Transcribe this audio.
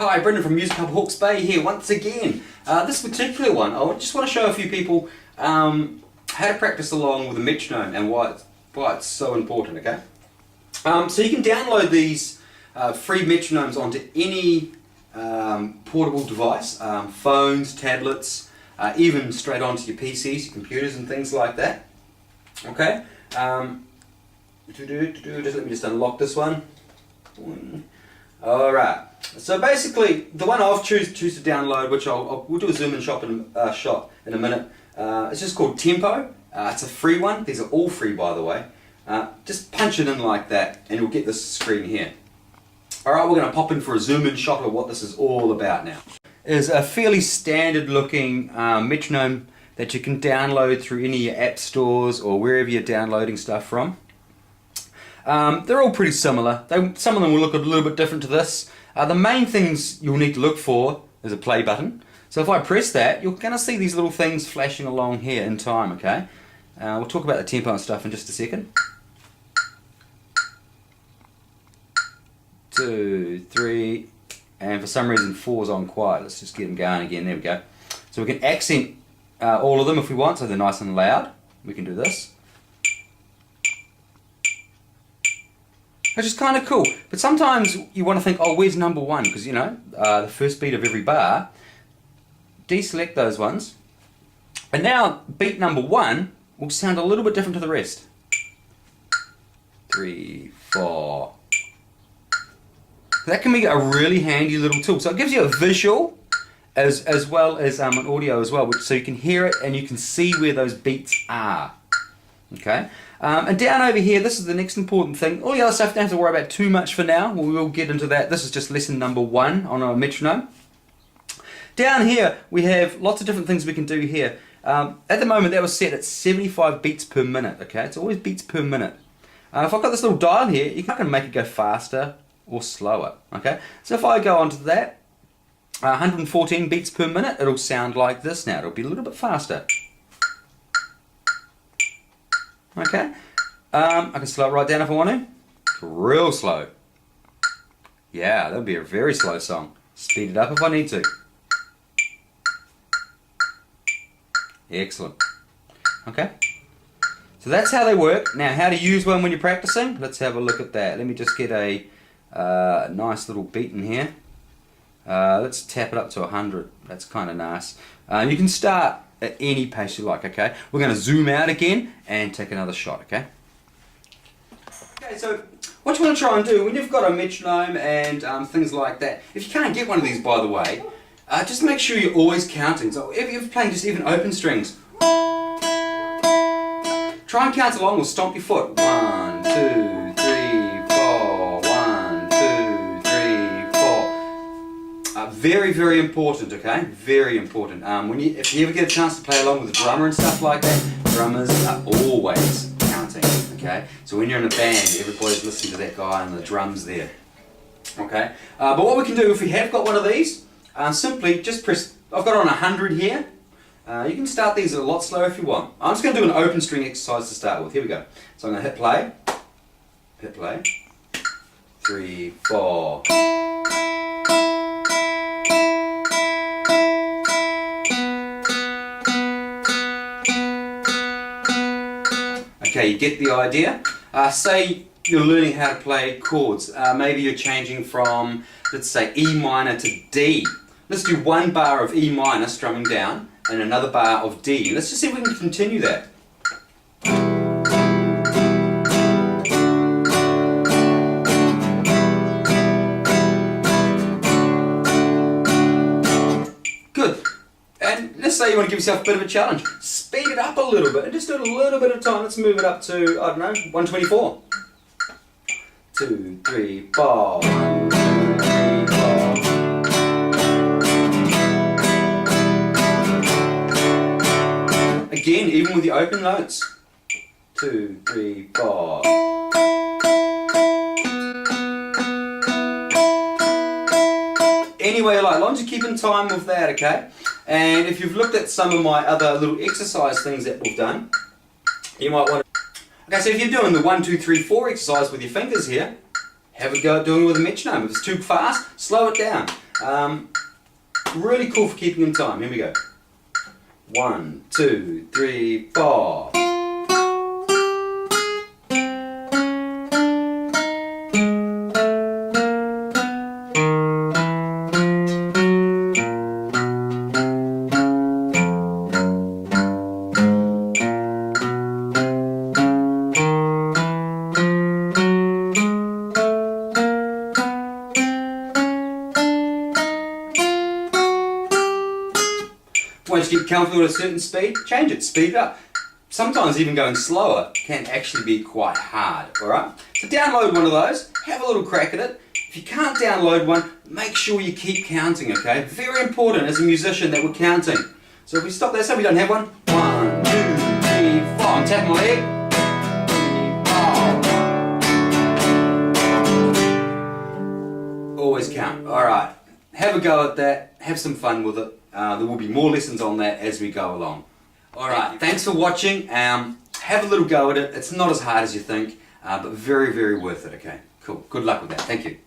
Hi, Brendan from musiqhub Hawke's Bay here once again. This particular one, I just want to show a few people how to practice along with a metronome and why it's so important, okay? So you can download these free metronomes onto any portable device, phones, tablets, even straight onto your PCs, your computers and things like that. Okay? Just let me just unlock this one. Alright, so basically the one I've choose to download, which we'll do a zoom in shot in a minute, it's just called Tempo. It's a free one. These are all free, by the way. Just punch it in like that and you'll get this screen here. Alright, we're going to pop in for a zoom in shot of what this is all about now. It's a fairly standard looking metronome that you can download through any of your app stores or wherever you're downloading stuff from. They're all pretty similar. Some of them will look a little bit different to this. The main things you'll need to look for is a play button. So if I press that, you're going to see these little things flashing along here in time, okay? We'll talk about the tempo and stuff in just a second. 2, 3, and for some reason 4's on quiet. Let's just get them going again. There we go. So we can accent all of them if we want, so they're nice and loud. We can do this, which is kind of cool. But sometimes you want to think, oh, where's number 1? Because, you know, the first beat of every bar. Deselect those ones. And now beat number 1 will sound a little bit different to the rest. 3, 4. That can be a really handy little tool. So it gives you a visual as well as an audio as well, so you can hear it and you can see where those beats are. Okay. And down over here, this is the next important thing. All the other stuff don't have to worry about too much for now. We will get into that. This is just lesson number 1 on a metronome. Down here, we have lots of different things we can do here. At the moment, that was set at 75 beats per minute. Okay, it's always beats per minute. If I've got this little dial here, you can make it go faster or slower. Okay, so if I go onto that, 114 beats per minute, it'll sound like this now. It'll be a little bit faster. Okay, I can slow it right down if I want to. Real slow. Yeah, that'll be a very slow song. Speed it up if I need to. Excellent. Okay, so that's how they work. Now, how to use one when you're practicing? Let's have a look at that. Let me just get a nice little beat in here. Let's tap it up to 100. That's kind of nice. You can start at any pace you like, okay? We're going to zoom out again and take another shot, okay? Okay, so what you want to try and do when you've got a metronome and things like that, if you can't get one of these, by the way, just make sure you're always counting. So if you're playing just even open strings, try and count along or stomp your foot. 1, 2, 3, 4, 1, 2, 3, 4. Very, very important, okay? Very important. If you ever get a chance to play along with a drummer and stuff like that, drummers are always counting, okay? So when you're in a band, everybody's listening to that guy and the drums there, okay? But what we can do if we have got one of these, simply just press, I've got it on 100 here. You can start these a lot slower if you want. I'm just going to do an open string exercise to start with. Here we go. So I'm going to hit play, 3, 4. Okay, you get the idea. Say you're learning how to play chords. Maybe you're changing from, let's say, E minor to D. Let's do 1 bar of E minor strumming down and another bar of D. Let's just see if we can continue that. Good. And let's say you want to give yourself a bit of a challenge. Speed it up a little bit and just do it a little bit at a time. Let's move it up to, I don't know, 124. 2, 3, 4. 1, 2, 3, 4. Again, even with the open notes. 2, 3, 4. Any way you like, as long as you keep in time with that, okay? And if you've looked at some of my other little exercise things that we've done, you might want to... Okay, so if you're doing the 1, 2, 3, 4 exercise with your fingers here, have a go at doing it with a metronome. If it's too fast, slow it down. Really cool for keeping in time. Here we go. 1, 2, 3, 4. Once you get comfortable at a certain speed, change it, speed it up. Sometimes even going slower can actually be quite hard, alright? So download one of those, have a little crack at it. If you can't download one, make sure you keep counting, okay? Very important as a musician that we're counting. So if we stop there, say we don't have one. 1, 2, 3, 4, I'm tapping my leg. 3, 4. Always count, alright. Have a go at that, have some fun with it. There will be more lessons on that as we go along. Alright, thanks for watching. Have a little go at it. It's not as hard as you think, but very, very worth it, okay? Cool. Good luck with that. Thank you.